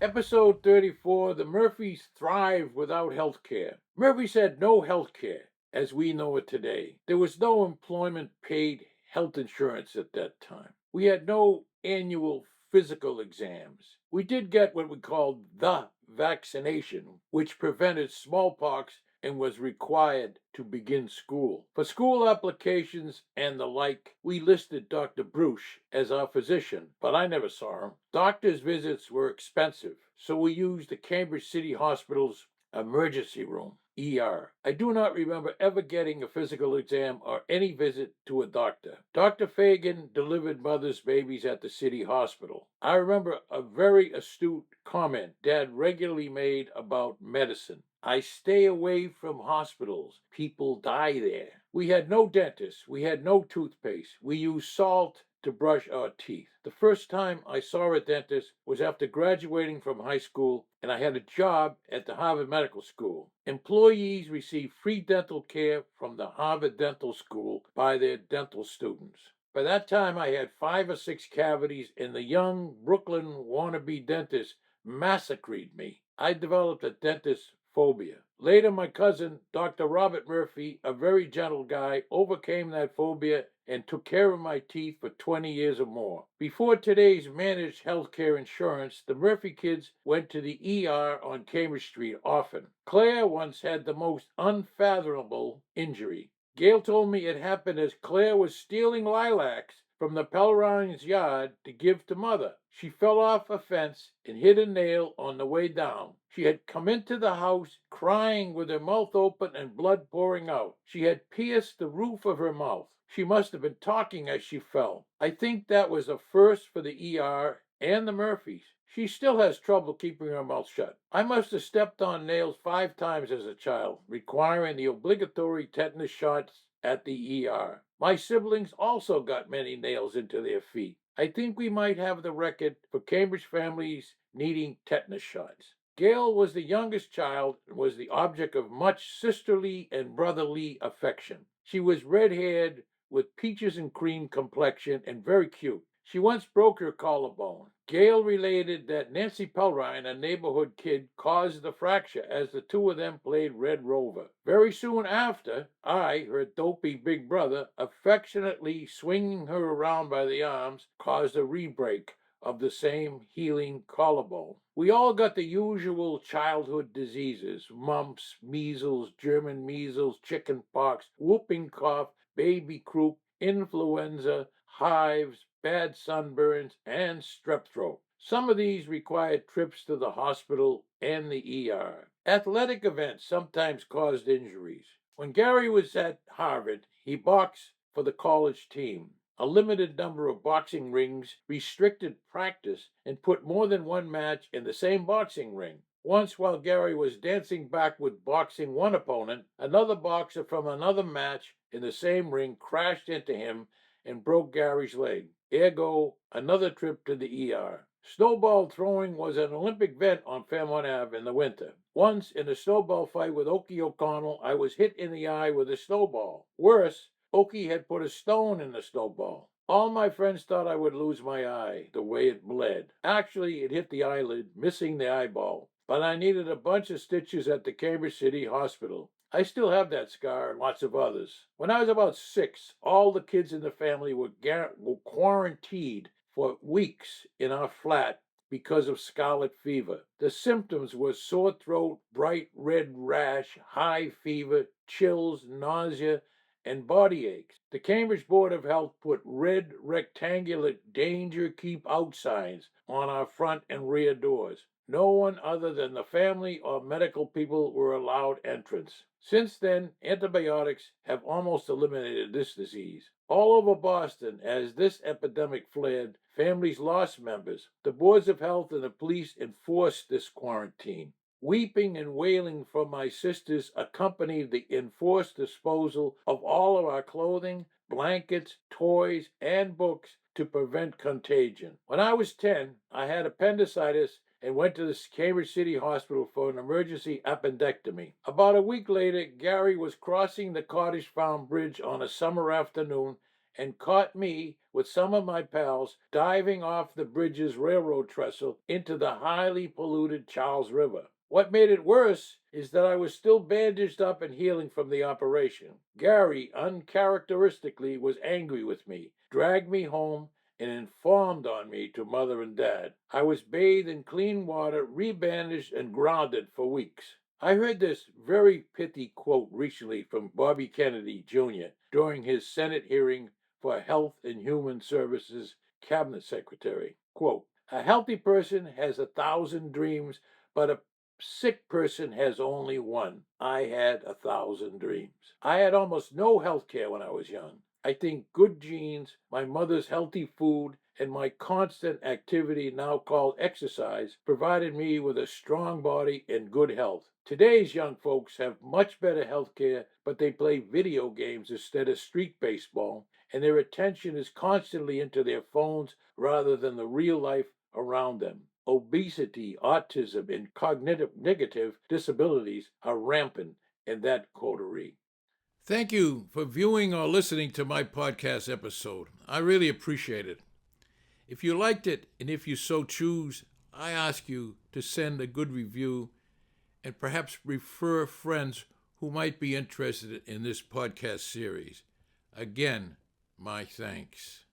Episode 34. The Murphys Thrive Without Health Care. Murphys had no health care as we know it today. There was no employment paid health insurance at that time. We had no annual physical exams. We did get what we called the vaccination, which prevented smallpox and was required to begin school. For school applications and the like, we listed Dr. Bruce as our physician, but I never saw him. Doctor's visits were expensive, so we used the Cambridge City Hospital's emergency room. ER. I do not remember ever getting a physical exam or any visit to a doctor. Dr. Fagan delivered mother's babies at the city hospital. I remember a very astute comment Dad regularly made about medicine. I stay away from hospitals. People die there. We had no dentist. We had no toothpaste. We used salt to brush our teeth. The first time I saw a dentist was after graduating from high school, and I had a job at the Harvard Medical School. Employees receive free dental care from the Harvard Dental School by their dental students. By that time, I had 5 or 6 cavities, and the young Brooklyn wannabe dentist massacred me. I developed a dentist phobia. Later, my cousin, Dr. Robert Murphy, a very gentle guy, overcame that phobia and took care of my teeth for 20 years or more. Before today's managed healthcare insurance, the Murphy kids went to the ER on Cambridge Street often. Claire once had the most unfathomable injury. Gail told me it happened as Claire was stealing lilacs from the Pellerines' yard to give to Mother. She fell off a fence and hit a nail on the way down. She had come into the house crying with her mouth open and blood pouring out. She had pierced the roof of her mouth. She must have been talking as she fell. I think that was a first for the ER and the Murphys. She still has trouble keeping her mouth shut. I must have stepped on nails 5 times as a child, requiring the obligatory tetanus shots at the ER. My siblings also got many nails into their feet. I think we might have the record for Cambridge families needing tetanus shots. Gail was the youngest child and was the object of much sisterly and brotherly affection. She was red-haired with peaches and cream complexion and very cute. She once broke her collarbone. Gail related that Nancy Pelrine, a neighborhood kid, caused the fracture as the two of them played Red Rover. Very soon after, I, her dopey big brother, affectionately swinging her around by the arms, caused a re-break of the same healing collarbone. We all got the usual childhood diseases: mumps, measles, German measles, chicken pox, whooping cough, baby croup, influenza, hives, bad sunburns, and strep throat. Some of these required trips to the hospital and the ER. Athletic events sometimes caused injuries. When Gary was at Harvard, he boxed for the college team. A limited number of boxing rings restricted practice and put more than one match in the same boxing ring. Once, while Gary was dancing backward boxing one opponent, another boxer from another match in the same ring crashed into him and broke Gary's leg. Ergo, another trip to the ER. Snowball throwing was an Olympic event on Fairmont Ave in the winter. Once, in a snowball fight with Okie O'Connell, I was hit in the eye with a snowball. Worse, Okie had put a stone in the snowball. All my friends thought I would lose my eye, the way it bled. Actually, it hit the eyelid, missing the eyeball. But I needed a bunch of stitches at the Cambridge City Hospital. I still have that scar and lots of others. When I was about 6, all the kids in the family were quarantined for weeks in our flat because of scarlet fever. The symptoms were sore throat, bright red rash, high fever, chills, nausea, and body aches. The Cambridge Board of Health put red rectangular danger keep out signs on our front and rear doors. No one other than the family or medical people were allowed entrance. Since then, antibiotics have almost eliminated this disease. All over Boston, as this epidemic flared, families lost members. The boards of health and the police enforced this quarantine. Weeping and wailing from my sisters accompanied the enforced disposal of all of our clothing, blankets, toys, and books to prevent contagion. When I was 10, I had appendicitis and went to the Cambridge City Hospital for an emergency appendectomy. About a week later, Gary was crossing the Cottage Farm Bridge on a summer afternoon and caught me with some of my pals diving off the bridge's railroad trestle into the highly polluted Charles River. What made it worse is that I was still bandaged up and healing from the operation. Gary, uncharacteristically, was angry with me, dragged me home, and informed on me to Mother and Dad. I was bathed in clean water, rebandaged, and grounded for weeks. I heard this very pithy quote recently from Bobby Kennedy Jr. during his Senate hearing for Health and Human Services Cabinet Secretary. Quote, "A healthy person has 1,000 dreams, but a sick person has only one. I had 1,000 dreams. I had almost no health care when I was young. I think good genes, my mother's healthy food, and my constant activity, now called exercise, provided me with a strong body and good health. Today's young folks have much better health care, but they play video games instead of street baseball, and their attention is constantly into their phones rather than the real life around them. Obesity, autism, and cognitive negative disabilities are rampant in that coterie." Thank you for viewing or listening to my podcast episode. I really appreciate it. If you liked it, and if you so choose, I ask you to send a good review and perhaps refer friends who might be interested in this podcast series. Again, my thanks.